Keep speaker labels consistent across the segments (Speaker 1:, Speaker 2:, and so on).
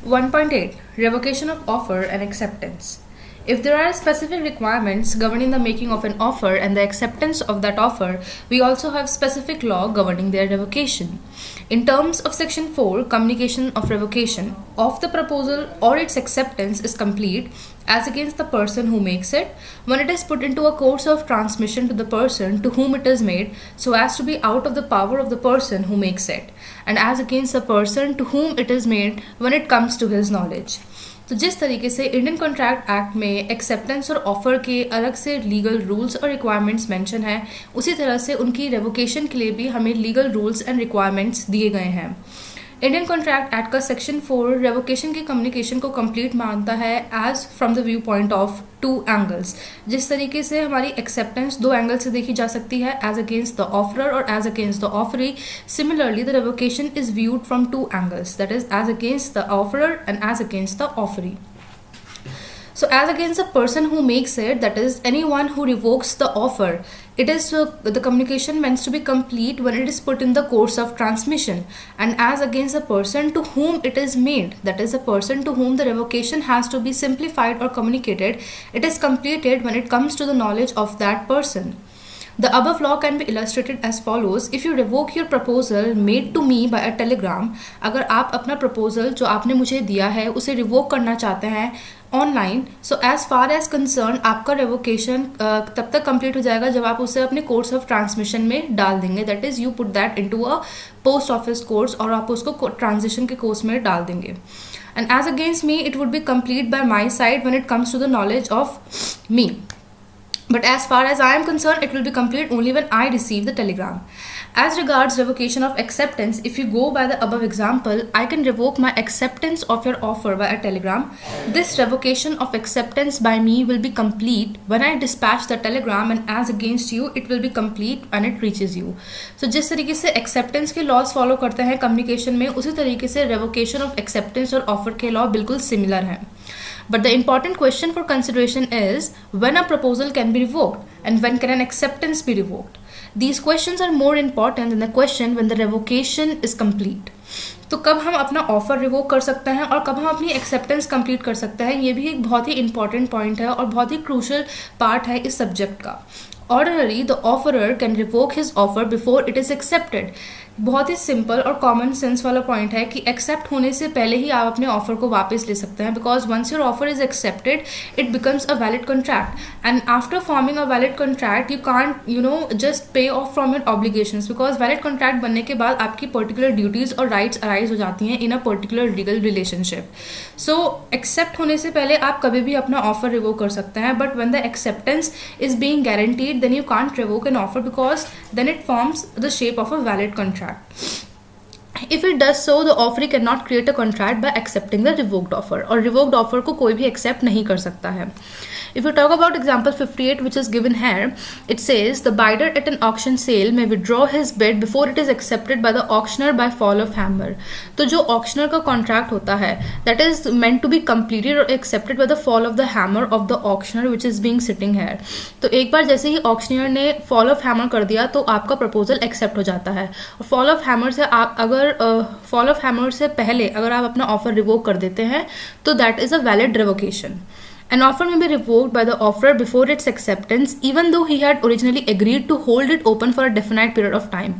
Speaker 1: 1.8 Revocation of offer and acceptance. If there are specific requirements governing the making of an offer and the acceptance of that offer, we also have specific law governing their revocation. In terms of Section 4, communication of revocation of the proposal or its acceptance is complete as against the person who makes it when it is put into a course of transmission to the person to whom it is made so as to be out of the power of the person who makes it, and as against the person to whom it is made when it comes to his knowledge. तो जिस तरीके से Indian contract act में acceptance और offer के अलग से legal rules और रिक्वायरमेंट्स मेंशन है, उसी तरह से उनकी रेवोकेशन के लिए भी हमें लीगल रूल्स एंड रिक्वायरमेंट्स दिए गए हैं। इंडियन कॉन्ट्रैक्ट एक्ट का सेक्शन 4 रेवोकेशन की कम्युनिकेशन को कंप्लीट मानता है as from the viewpoint of two angles. जिस तरीके से हमारी एक्सेप्टेंस दो एंगल से देखी जा सकती है, एज अगेंस्ट द ऑफरर और as against the offeree, similarly the revocation is viewed from two angles, that is as against the offeror and as against the offeree. So as against the person who makes it, that is anyone who revokes the offer, it is the communication meant to be complete when it is put in the course of transmission. And as against the person to whom it is made, that is the person to whom the revocation has to be simplified or communicated, it is completed when it comes to the knowledge of that person. The above law can be illustrated as follows. If you revoke your proposal made to me by a telegram, अगर आप अपना proposal जो आपने मुझे दिया है उसे revoke करना चाहते हैं online, so as far as concern आपका रेवोकेशन तब तक कंप्लीट हो जाएगा जब आप उसे अपने कोर्स ऑफ ट्रांसमिशन में डाल देंगे, that is you put that into a post office course और आप उसको ट्रांजिशन के कोर्स में डाल देंगे. And as against me it would be complete by my side when it comes to the knowledge of me. But as far as I am concerned, it will be complete only when I receive the telegram. As regards revocation of acceptance, if you go by the above example, I can revoke my acceptance of your offer by a telegram. This revocation of acceptance by me will be complete when I dispatch the telegram, and as against you, it will be complete when it reaches you. So जिस तरीके से acceptance के laws follow करते हैं communication में, उसी तरीके से revocation of acceptance और offer के law बिल्कुल similar हैं. But the important question for consideration is when a proposal can be revoked and when can an acceptance be revoked. These questions are more important than the question when the revocation is complete. तो कब हम अपना offer revoke कर सकते हैं और कब हम अपनी एक्सेप्टेंस कंप्लीट कर सकते हैं, ये भी एक बहुत ही इंपॉर्टेंट पॉइंट है और बहुत ही क्रूशल पार्ट है इस सब्जेक्ट का. Ordinarily, the offerer can revoke his offer before it is accepted. बहुत ही सिंपल और कॉमन सेंस वाला पॉइंट है कि एक्सेप्ट होने से पहले ही आप अपने ऑफर को वापस ले सकते हैं, because once your offer is accepted it becomes a valid contract and after forming a valid contract you can't just pay off from your obligations, because valid contract बनने के बाद आपकी पर्टिकुलर ड्यूटीज और राइट्स अराइज हो जाती हैं in a particular legal relationship. So accept होने से पहले आप कभी भी अपना ऑफर रिवोक कर सकते हैं, but when the acceptance is being guaranteed then you can't revoke an offer because then it forms the shape of a valid contract. If it does so, the offeree cannot create a contract by accepting the revoked offer, और revoked offer को कोई भी accept नहीं कर सकता है. If you talk about example 58 which is given here, it says the bidder at an auction sale may withdraw his bid before it is accepted by the auctioneer by fall of hammer. तो जो auctioneer का contract होता है that is meant to be completed or accepted by the fall of the hammer of the auctioneer which is being sitting here. तो एक बार जैसे ही auctioneer ने fall of hammer कर दिया तो आपका proposal accept हो जाता है. और fall of hammer से आप अगर fall of hammer से पहले अगर आप अपना offer revoke कर देते हैं तो that is a valid revocation. An offer may be revoked by the offerer before its acceptance, even though he had originally agreed to hold it open for a definite period of time.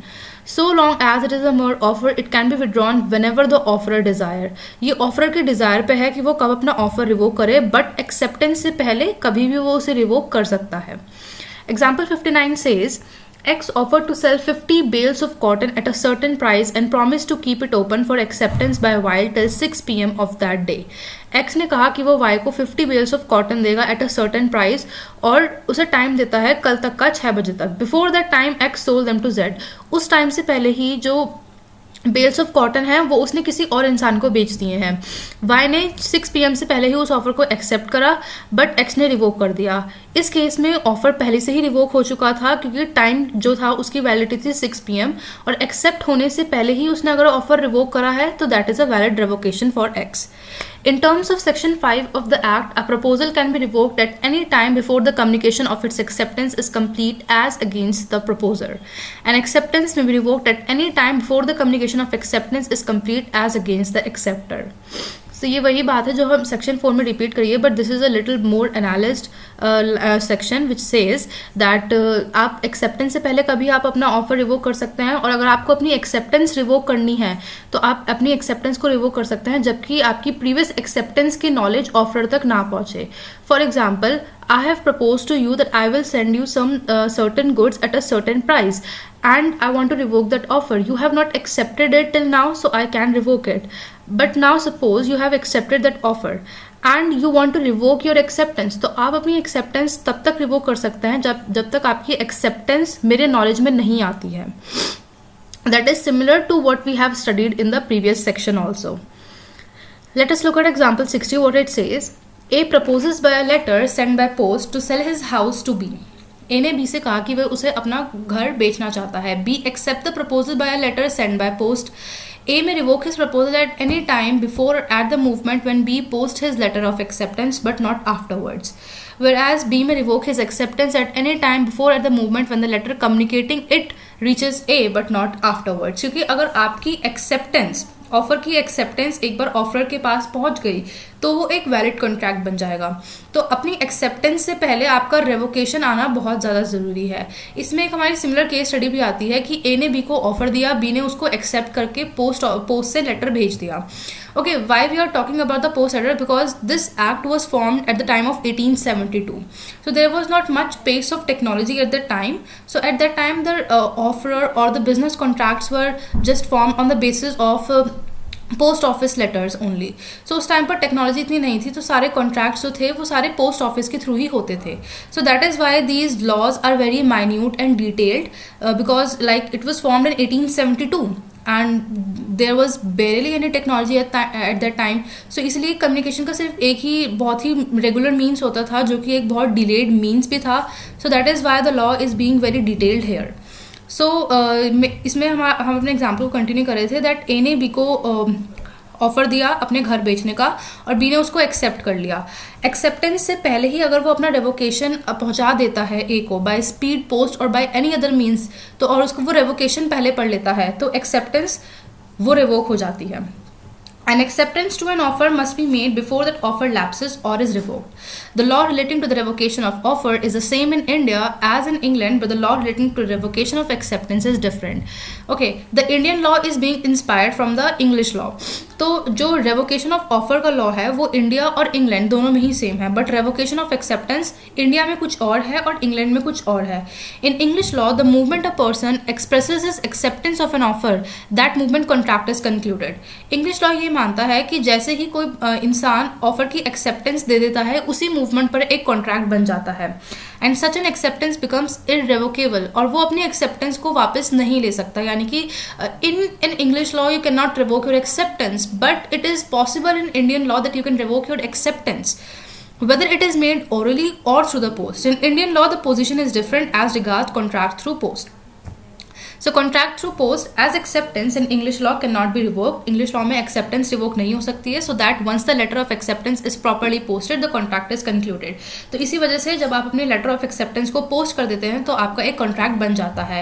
Speaker 1: So long as it is a mere offer, it can be withdrawn whenever the offerer desire. ये offerer के desire पे है कि वो कब अपना offer revoke करे, but acceptance से पहले कभी भी वो उसे revoke कर सकता है. Example 59 says, X offered to sell 50 bales of cotton at a certain price and promised to keep it open for acceptance by Y till 6 p.m. of that day. X ने कहा कि वो Y को 50 bales of cotton देगा at a certain price और उसे time देता है कल तक का 6 बजे तक. Before that time X sold them to Z. उस टाइम से पहले ही जो बेल्स ऑफ कॉटन है वो उसने किसी और इंसान को बेच दिए हैं. वाई ने 6 PM से पहले ही उस ऑफर को एक्सेप्ट करा बट एक्स ने रिवोक कर दिया. इस केस में ऑफर पहले से ही रिवोक हो चुका था क्योंकि टाइम जो था उसकी वैलिडिटी थी 6 PM और एक्सेप्ट होने से पहले ही उसने अगर ऑफर रिवोक करा है तो that is a valid revocation for x. In terms of Section 5 of the Act, a proposal can be revoked at any time before the communication of its acceptance is complete as against the proposer. An acceptance may be revoked at any time before the communication of acceptance is complete as against the acceptor. तो ये वही बात है जो हम section 4 में repeat करिए, but this is a little more analysed section which says that आप एक्सेप्टेंस से पहले कभी आप अपना ऑफर रिवोक कर सकते हैं, और अगर आपको अपनी एक्सेप्टेंस रिवोक करनी है तो आप अपनी एक्सेप्टेंस को रिवोक कर सकते हैं जबकि आपकी प्रीवियस एक्सेप्टेंस की नॉलेज ऑफर तक ना पहुंचे. For example, I have proposed to you that I will send you some certain goods at a certain price, and I want to revoke that offer. You have not accepted it till now, so I can revoke it. But now suppose you have accepted that offer and you want to revoke your acceptance. तो आप अपनी acceptance तब तक revoke कर सकते हैं जब तक आपकी acceptance मेरे knowledge में नहीं आती है. That is similar to what we have studied in the previous section also. Let us look at example 60. What it says: A proposes by a letter sent by post to sell his house to B. A ने B से कहा कि वह उसे अपना घर बेचना चाहता है. B accept the proposal by a letter sent by post. A may revoke his proposal at any time before or at the moment when B posts his letter of acceptance, but not afterwards. Whereas B may revoke his acceptance at any time before at the moment when the letter communicating it reaches A, but not afterwards. क्योंकि अगर आपकी acceptance, offer की acceptance एक बार offer के पास पहुंच गई तो वो एक वैलिड कॉन्ट्रैक्ट बन जाएगा. तो अपनी एक्सेप्टेंस से पहले आपका रेवोकेशन आना बहुत ज़्यादा ज़रूरी है. इसमें एक हमारी सिमिलर केस स्टडी भी आती है कि ए ने बी को ऑफर दिया, बी ने उसको एक्सेप्ट करके पोस्ट से लेटर भेज दिया. Okay, why we are talking about the post letter? Because this act was formed at the time of 1872. So there was not much pace of technology at that time. So at that time, the offer or the business contracts were just formed on the basis of post office letters only. So उस time पर technology इतनी नहीं थी, तो सारे contracts जो थे वो सारे पोस्ट ऑफिस के थ्रू ही होते थे. So that is why these laws are very minute and detailed because like it was formed in 1872 and there was barely any technology at that time. So इसलिए communication का सिर्फ एक ही बहुत ही regular means होता था जो कि एक बहुत डिलेड मीन्स भी था. So that is why the law is being very detailed here. So इसमें हम अपने एग्जाम्पल को कंटिन्यू कर रहे थे दैट ए ने बी को ऑफर दिया अपने घर बेचने का और बी ने उसको एक्सेप्ट कर लिया. एक्सेप्टेंस से पहले ही अगर वो अपना रेवोकेशन पहुंचा देता है ए को बाय स्पीड पोस्ट और बाय एनी अदर मीन्स, तो और उसको वो रेवोकेशन पहले पढ़ लेता है तो एक्सेप्टेंस वो रिवोक हो जाती है. An acceptance to an offer must be made before that offer lapses or is revoked. The law relating to the revocation of offer is the same in India as in England, but the law relating to revocation of acceptance is different. Okay, the Indian law is being inspired from the English law. तो जो revocation of offer का law है वो India और England दोनों में ही same है, but revocation of acceptance India में कुछ और है और इंग्लैंड में कुछ और है. In English law, the moment a person expresses his acceptance of an offer, that movement contract is concluded. English law ये मानता है कि जैसे ही कोई इंसान ऑफर की एक्सेप्टेंस दे देता है उसी मूवमेंट पर एक कॉन्ट्रैक्ट बन जाता है. And such an acceptance becomes irrevocable, और वो अपनी एक्सेप्टेंस को वापस नहीं ले सकता. यानी कि in English law you can not revoke your acceptance, but it is possible in Indian law that you can revoke your acceptance whether it is made orally or through the post. In Indian law, the position is different as regards contract through post. So contract through post as acceptance in English law cannot be revoked. English law में acceptance revoke नहीं हो सकती है. So that once the letter of acceptance is properly posted, the contract is concluded. तो इसी वजह से जब आप अपने letter of acceptance को post कर देते हैं तो आपका एक contract बन जाता है.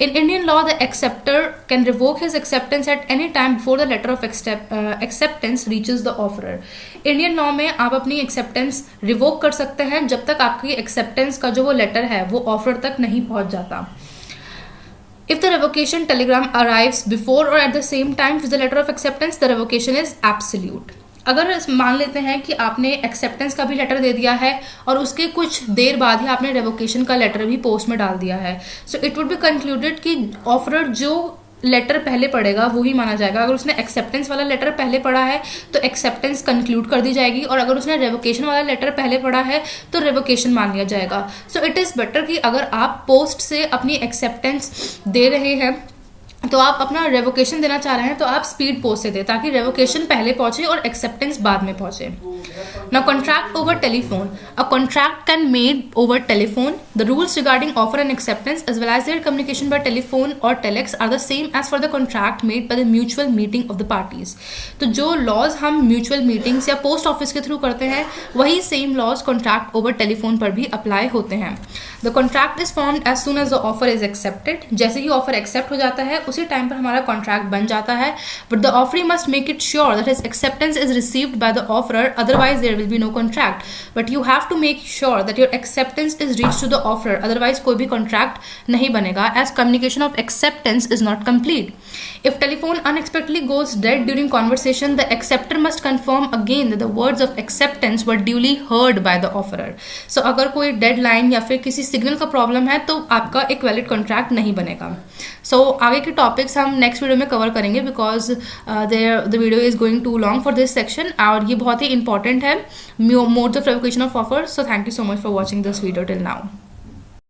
Speaker 1: In Indian law, the acceptor can revoke his acceptance at any time before the letter of acceptance reaches the offerer. Indian law में आप अपनी acceptance revoke कर सकते हैं जब तक आपकी acceptance का जो वो letter है वो offer तक नहीं पहुंच जाता. If the revocation telegram arrives before or at the same time with the letter of acceptance, the revocation is absolute. अगर मान लेते हैं कि आपने एक्सेप्टेंस का भी लेटर दे दिया है और उसके कुछ देर बाद ही आपने रेवोकेशन का लेटर भी पोस्ट में डाल दिया है, so it would be concluded कि ऑफरर जो लेटर पहले पढ़ेगा वो ही माना जाएगा. अगर उसने एक्सेप्टेंस वाला लेटर पहले पढ़ा है तो एक्सेप्टेंस कंक्लूड कर दी जाएगी, और अगर उसने रेवोकेशन वाला लेटर पहले पढ़ा है तो रेवोकेशन मान लिया जाएगा. सो इट इज़ बेटर कि अगर आप पोस्ट से अपनी एक्सेप्टेंस दे रहे हैं तो आप अपना रेवोकेशन देना चाह रहे हैं तो आप स्पीड पोस्ट से दें ताकि रेवोकेशन पहले पहुंचे और एक्सेप्टेंस बाद में पहुंचे. Now contract over telephone. A contract can made over telephone. The rules regarding offer and acceptance as well as their communication by telephone or telex are the same as for the contract made by the mutual meeting of the parties. तो जो laws हम mutual meetings या post office के through करते हैं वही same laws contract over telephone पर भी apply होते हैं. The contract is formed as soon as the offer is accepted. जैसे ही ऑफर एक्सेप्ट हो जाता है उसी टाइम पर हमारा कॉन्ट्रैक्ट बन जाता है. But the offeree must make it sure that his acceptance is received by the offeror, otherwise there will be no contract. But you have to make sure that your acceptance is reach to the offeror, otherwise कोई भी contract नहीं बनेगा, as communication of acceptance is not complete. If telephone unexpectedly goes dead during conversation, the acceptor must confirm again that the words of acceptance were duly heard by the offerer. So अगर कोई deadline या फिर किसी signal का problem है तो आपका एक वैलिड कॉन्ट्रैक्ट नहीं बनेगा. सो आगे के टॉपिक्स हम नेक्स्ट वीडियो में कवर करेंगे because the video is going to long for this section और ये बहुत ही इंपॉर्टेंट है, modes of revocation of offer. So thank you so much for watching this video till now.